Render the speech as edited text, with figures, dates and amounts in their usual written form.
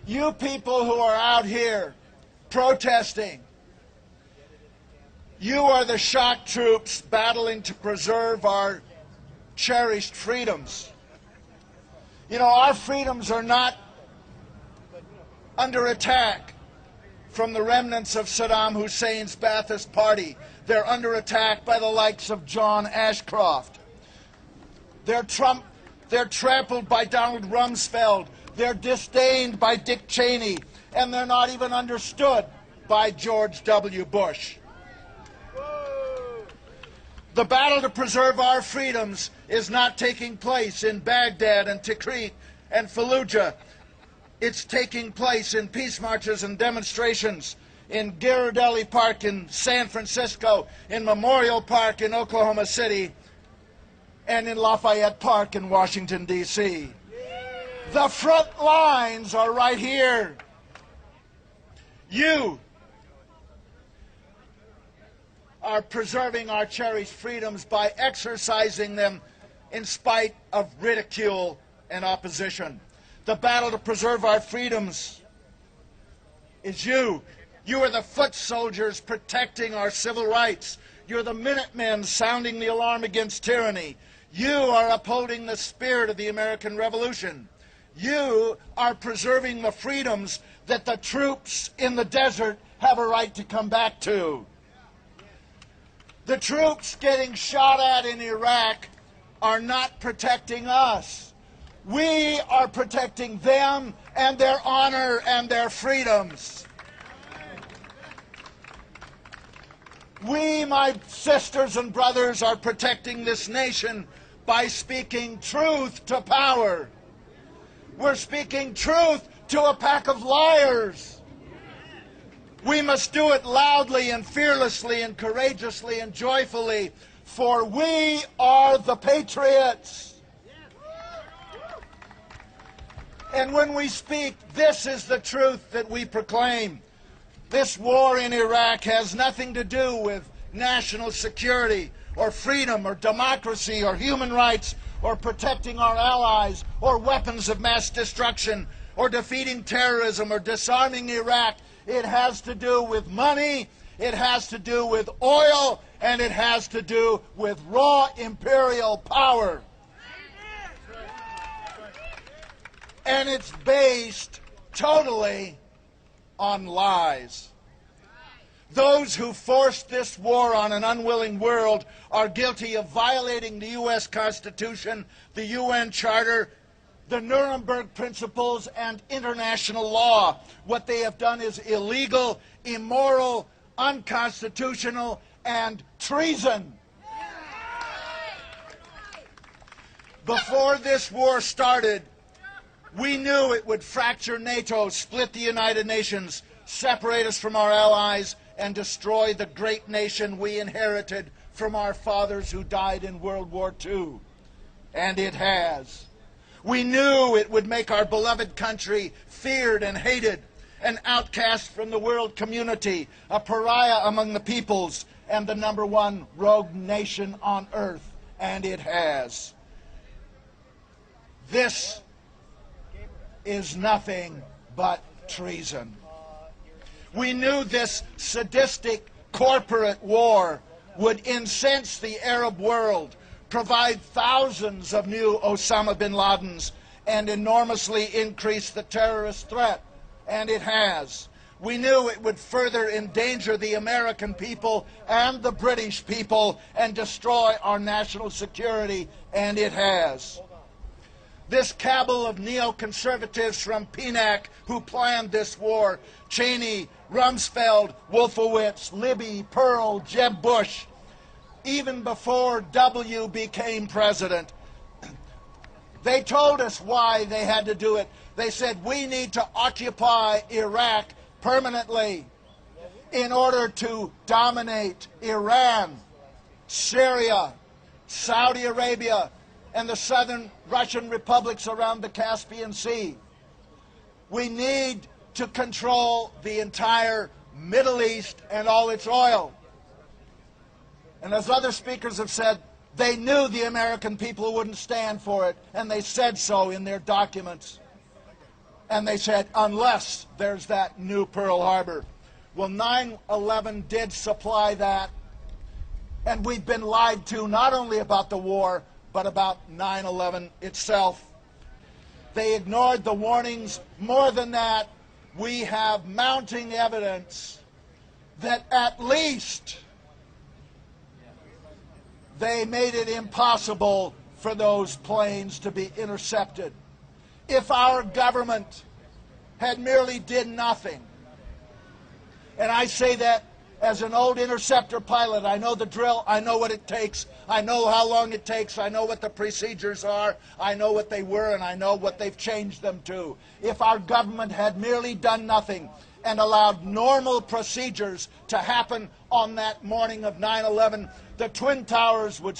You people who are out here protesting, you are the shock troops battling to preserve our cherished freedoms. You know, our freedoms are not under attack from the remnants of Saddam Hussein's Ba'athist Party. They're under attack by the likes of John Ashcroft. They're trampled by Donald Rumsfeld. They're disdained by Dick Cheney. And they're not even understood by George W. Bush. The battle to preserve our freedoms is not taking place in Baghdad and Tikrit and Fallujah. It's taking place in peace marches and demonstrations in Ghirardelli Park in San Francisco, in Memorial Park in Oklahoma City, and in Lafayette Park in Washington, D.C. The front lines are right here. You are preserving our cherished freedoms by exercising them in spite of ridicule and opposition. The battle to preserve our freedoms is you. You are the foot soldiers protecting our civil rights. You're the Minutemen sounding the alarm against tyranny. You are upholding the spirit of the American Revolution. You are preserving the freedoms that the troops in the desert have a right to come back to. The troops getting shot at in Iraq are not protecting us. We are protecting them and their honor and their freedoms. We, my sisters and brothers, are protecting this nation by speaking truth to power. We're speaking truth to a pack of liars. We must do it loudly and fearlessly and courageously and joyfully, for we are the patriots. And when we speak, this is the truth that we proclaim. This war in Iraq has nothing to do with national security or freedom or democracy or human rights or protecting our allies or weapons of mass destruction or defeating terrorism or disarming Iraq. It has to do with money, it has to do with oil, and it has to do with raw imperial power. And it's based totally on lies. Those who forced this war on an unwilling world are guilty of violating the U.S. Constitution, the UN Charter, the Nuremberg Principles, and international law. What they have done is illegal, immoral, unconstitutional, and treason. Before this war started, we knew it would fracture NATO, split the United Nations, separate us from our allies, and destroy the great nation we inherited from our fathers who died in World War II. And it has. We knew it would make our beloved country feared and hated, an outcast from the world community, a pariah among the peoples, and the #1 rogue nation on earth. And it has. This is nothing but treason. We knew this sadistic corporate war would incense the Arab world, provide thousands of new Osama bin Ladens, and enormously increase the terrorist threat. And it has. We knew it would further endanger the American people and the British people and destroy our national security. And it has. This cabal of neoconservatives from PNAC who planned this war, Cheney, Rumsfeld, Wolfowitz, Libby, Pearl, Jeb Bush, even before W became president, they told us why they had to do it. They said, we need to occupy Iraq permanently in order to dominate Iran, Syria, Saudi Arabia, and the southern Russian republics around the Caspian Sea. We need to control the entire Middle East and all its oil. And as other speakers have said, they knew the American people wouldn't stand for it, and they said so in their documents. And they said, unless there's that new Pearl Harbor. Well, 9/11 did supply that. And we've been lied to not only about the war, but about 9/11 itself. They ignored the warnings. More than that, we have mounting evidence that at least they made it impossible for those planes to be intercepted. If our government had merely did nothing, and I say that as an old interceptor pilot, I know the drill, I know what it takes, I know how long it takes, I know what the procedures are, I know what they were, and I know what they've changed them to. If our government had merely done nothing and allowed normal procedures to happen on that morning of 9/11, the Twin Towers would